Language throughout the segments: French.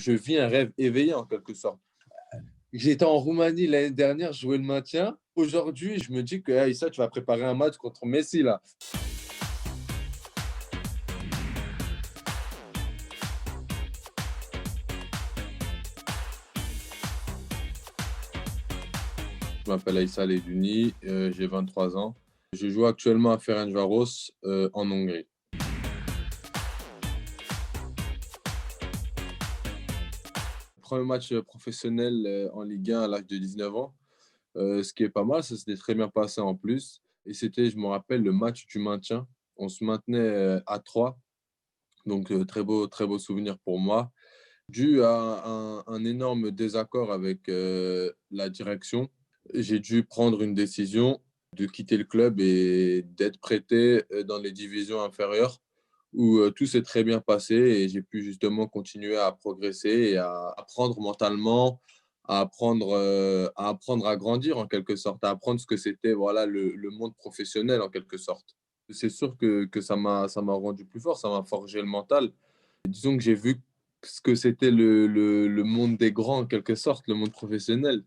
je vis un rêve éveillé en quelque sorte. J'étais en Roumanie l'année dernière, je jouais le maintien. Aujourd'hui, je me dis que hey, ça, tu vas préparer un match contre Messi là. Je m'appelle Aïssa Leyduni, j'ai 23 ans. Je joue actuellement à Ferencváros en Hongrie. Premier match professionnel en Ligue 1 à l'âge de 19 ans. Ce qui est pas mal, ça s'était très bien passé en plus. Et c'était, je me rappelle, le match du maintien. On se maintenait à 3. Donc, très beau souvenir pour moi. Dû à un énorme désaccord avec la direction, j'ai dû prendre une décision de quitter le club et d'être prêté dans les divisions inférieures où tout s'est très bien passé et j'ai pu justement continuer à progresser et à apprendre mentalement, à apprendre à grandir en quelque sorte, à apprendre ce que c'était voilà, le monde professionnel en quelque sorte. C'est sûr que ça m'a rendu plus fort, ça m'a forgé le mental. Disons que j'ai vu ce que c'était le monde des grands en quelque sorte, le monde professionnel,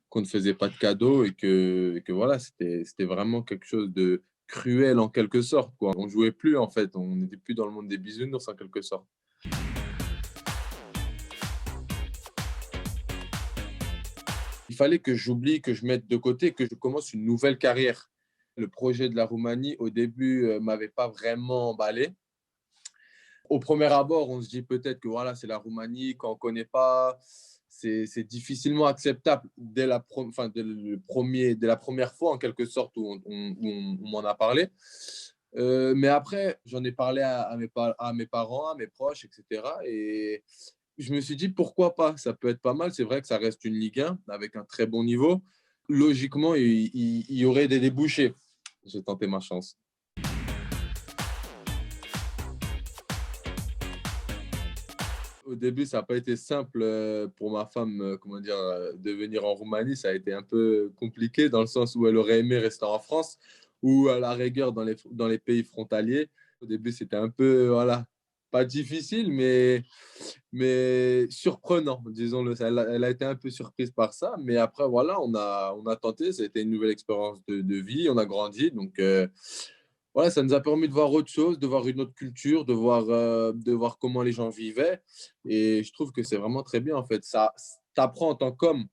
qu'on ne faisait pas de cadeaux et que voilà, c'était vraiment quelque chose de cruel en quelque sorte, quoi. On jouait plus en fait, on n'était plus dans le monde des bisounours en quelque sorte. Il fallait que j'oublie, que je mette de côté, que je commence une nouvelle carrière. Le projet de la Roumanie, au début, m'avait pas vraiment emballé. Au premier abord, on se dit peut-être que voilà, c'est la Roumanie, quand on ne connaît pas, c'est difficilement acceptable dès la première fois, en quelque sorte, où on m'en a parlé. Mais après, j'en ai parlé à mes parents, à mes proches, etc. Et je me suis dit, pourquoi pas? Ça peut être pas mal. C'est vrai que ça reste une Ligue 1 avec un très bon niveau. Logiquement, il y aurait des débouchés. J'ai tenté ma chance. Au début, ça n'a pas été simple pour ma femme, comment dire, de venir en Roumanie. Ça a été un peu compliqué dans le sens où elle aurait aimé rester en France ou à la rigueur dans les pays frontaliers. Au début, c'était un peu, voilà, pas difficile, mais surprenant, disons-le. Elle a été un peu surprise par ça, mais après, voilà, on a tenté. Ça a été une nouvelle expérience de vie. On a grandi, donc voilà, ça nous a permis de voir autre chose, de voir une autre culture, de voir comment les gens vivaient. Et je trouve que c'est vraiment très bien, en fait. Ça t'apprend en tant qu'homme.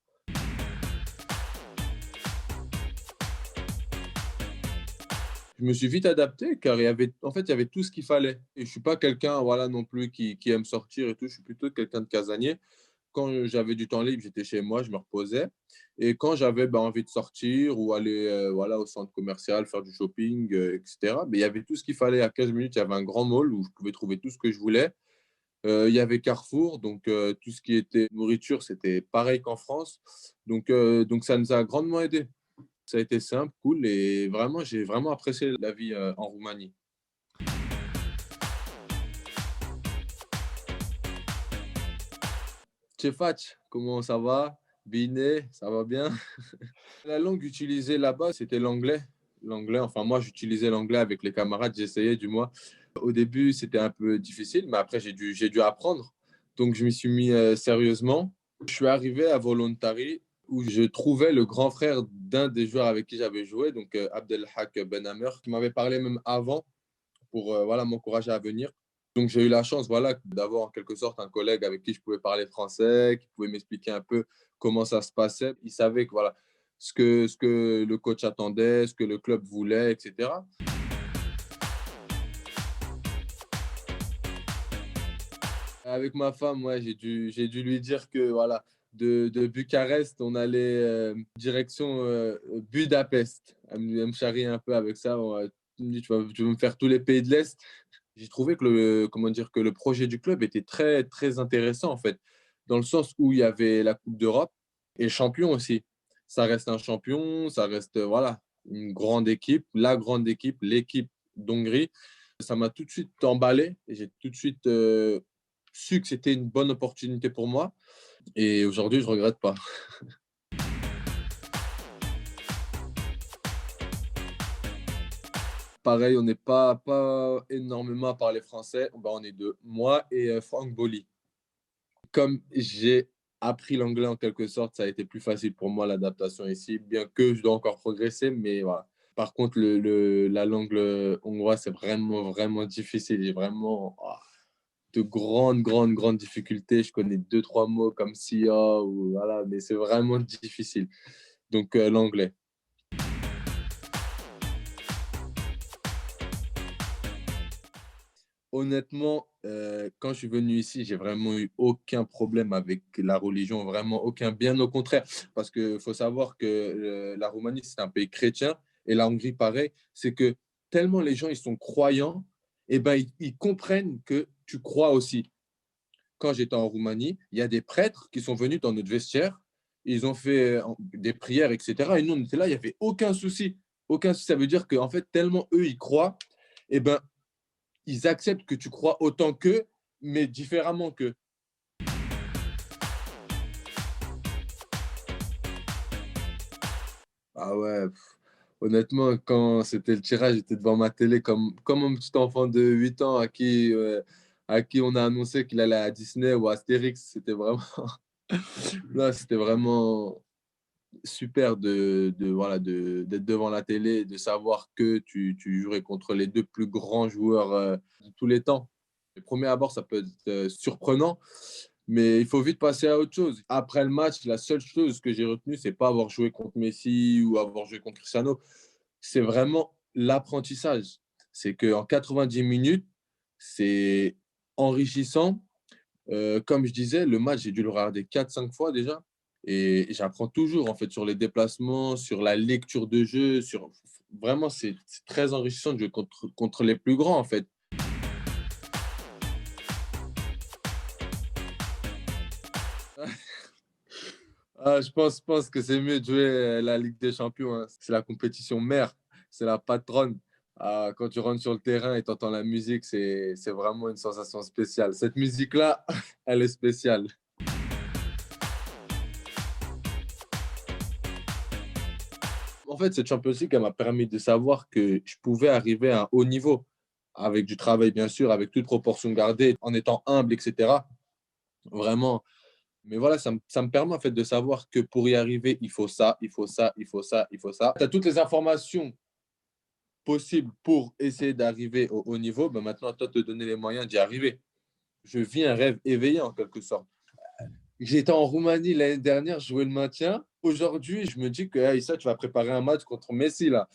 Je me suis vite adapté car en fait, il y avait tout ce qu'il fallait. Et je ne suis pas quelqu'un, voilà, non plus qui aime sortir et tout. Je suis plutôt quelqu'un de casanier. Quand j'avais du temps libre, j'étais chez moi, je me reposais. Et quand j'avais envie de sortir ou aller voilà, au centre commercial, faire du shopping, etc., il y avait tout ce qu'il fallait. À 15 minutes, il y avait un grand mall où je pouvais trouver tout ce que je voulais. Il y avait Carrefour, donc tout ce qui était nourriture, c'était pareil qu'en France. Donc ça nous a grandement aidé. Ça a été simple, cool et vraiment, j'ai vraiment apprécié la vie en Roumanie. Cefaci, comment ça va? Bine, ça va bien? La langue utilisée là-bas, c'était l'anglais. L'anglais, enfin moi, j'utilisais l'anglais avec les camarades, j'essayais du moins. Au début, c'était un peu difficile, mais après, j'ai dû apprendre. Donc, je m'y suis mis sérieusement. Je suis arrivé à Voluntari, où je trouvais le grand frère d'un des joueurs avec qui j'avais joué, donc Abdelhak Benhamer, qui m'avait parlé même avant pour voilà, m'encourager à venir. Donc, j'ai eu la chance voilà, d'avoir en quelque sorte un collègue avec qui je pouvais parler français, qui pouvait m'expliquer un peu comment ça se passait. Il savait que, voilà, ce que le coach attendait, ce que le club voulait, etc. Avec ma femme, ouais, j'ai dû lui dire que voilà, de Bucarest, on allait direction Budapest. Elle me charrie un peu avec ça. Elle me dit, tu vas me faire tous les pays de l'Est. J'ai trouvé que comment dire, que le projet du club était très intéressant, en fait, dans le sens où il y avait la Coupe d'Europe et champion aussi. Ça reste un champion, ça reste voilà, une grande équipe, la grande équipe, l'équipe d'Hongrie. Ça m'a tout de suite emballé et j'ai tout de suite su que c'était une bonne opportunité pour moi. Et aujourd'hui, je ne regrette pas. Pareil, on n'est pas énormément à parler français. On est deux, moi et Franck Boli. comme j'ai appris l'anglais en quelque sorte, ça a été plus facile pour moi l'adaptation ici, bien que je dois encore progresser, mais voilà. Par contre, la langue hongroise, c'est vraiment, vraiment difficile. J'ai vraiment de grandes, grandes, grandes difficultés. Je connais deux, trois mots comme SIA ou voilà, mais c'est vraiment difficile. Donc, l'anglais. Honnêtement, quand je suis venu ici, j'ai vraiment eu aucun problème avec la religion, vraiment aucun, bien au contraire. Parce qu'il faut savoir que la Roumanie, c'est un pays chrétien et la Hongrie, pareil. C'est que tellement les gens, ils sont croyants, et ben, ils comprennent que tu crois aussi. Quand j'étais en Roumanie, il y a des prêtres qui sont venus dans notre vestiaire, ils ont fait des prières, etc. Et nous, on était là, il n'y avait aucun souci. Aucun souci. Ça veut dire qu'en fait, tellement eux, ils croient, et ben, ils acceptent que tu crois autant qu'eux, mais différemment qu'eux. Ah ouais, honnêtement, quand c'était le tirage, j'étais devant ma télé comme un petit enfant de 8 ans à qui on a annoncé qu'il allait à Disney ou à Astérix. C'était vraiment, là, c'était vraiment super voilà, d'être devant la télé, de savoir que tu jouerais contre les deux plus grands joueurs de tous les temps. Le premier abord, ça peut être surprenant, mais il faut vite passer à autre chose. Après le match, la seule chose que j'ai retenue, c'est pas avoir joué contre Messi ou avoir joué contre Cristiano. C'est vraiment l'apprentissage. C'est qu'en 90 minutes, c'est enrichissant. Comme je disais, le match, j'ai dû le regarder 4 5 fois déjà. Et j'apprends toujours en fait sur les déplacements, sur la lecture de jeu, sur vraiment c'est très enrichissant de jouer contre les plus grands en fait. Je pense que c'est mieux de jouer la Ligue des Champions, hein. C'est la compétition mère, c'est la patronne. Quand tu rentres sur le terrain et tu entends la musique, c'est vraiment une sensation spéciale. Cette musique-là, elle est spéciale. En fait, cette Champions League, elle m'a permis de savoir que je pouvais arriver à un haut niveau, avec du travail, bien sûr, avec toute proportion gardée, en étant humble, etc. Vraiment. Mais voilà, ça me permet en fait de savoir que pour y arriver, il faut ça, il faut ça, il faut ça, il faut ça. Tu as toutes les informations possibles pour essayer d'arriver au haut niveau. Ben maintenant, à toi de te donner les moyens d'y arriver. Je vis un rêve éveillé en quelque sorte. J'étais en Roumanie l'année dernière, je jouais le maintien. Aujourd'hui, je me dis que hey, ça, tu vas préparer un match contre Messi là.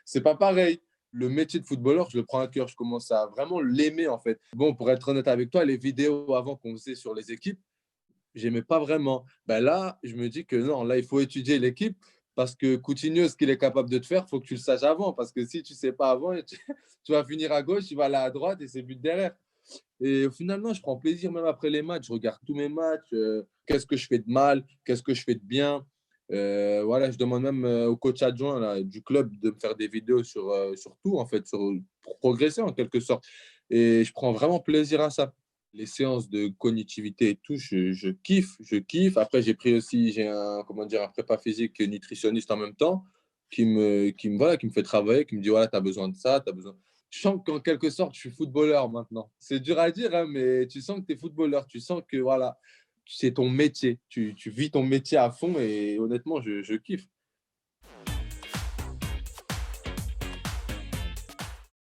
C'est pas pareil. Le métier de footballeur, je le prends à cœur. Je commence à vraiment l'aimer en fait. Bon, pour être honnête avec toi, les vidéos avant qu'on faisait sur les équipes, j'aimais pas vraiment. Ben là, je me dis que non, là, il faut étudier l'équipe parce que Coutinho, ce qu'il est capable de te faire, il faut que tu le saches avant. Parce que si tu ne sais pas avant, tu vas finir à gauche, tu vas aller à droite et c'est but derrière. Et finalement, je prends plaisir même après les matchs. Je regarde tous mes matchs. Qu'est-ce que je fais de mal? Qu'est-ce que je fais de bien? Voilà, je demande même au coach adjoint là, du club de me faire des vidéos sur tout, en fait, pour progresser en quelque sorte. Et je prends vraiment plaisir à ça. Les séances de cognitivité et tout, je kiffe, je kiffe. Après, j'ai un, comment dire, un prépa physique nutritionniste en même temps voilà, qui me fait travailler, qui me dit, voilà, tu as besoin de ça, tu as besoin. Je sens qu'en quelque sorte, je suis footballeur maintenant. C'est dur à dire, hein, mais tu sens que tu es footballeur. Tu sens que voilà, c'est ton métier. Tu vis ton métier à fond et honnêtement, je kiffe.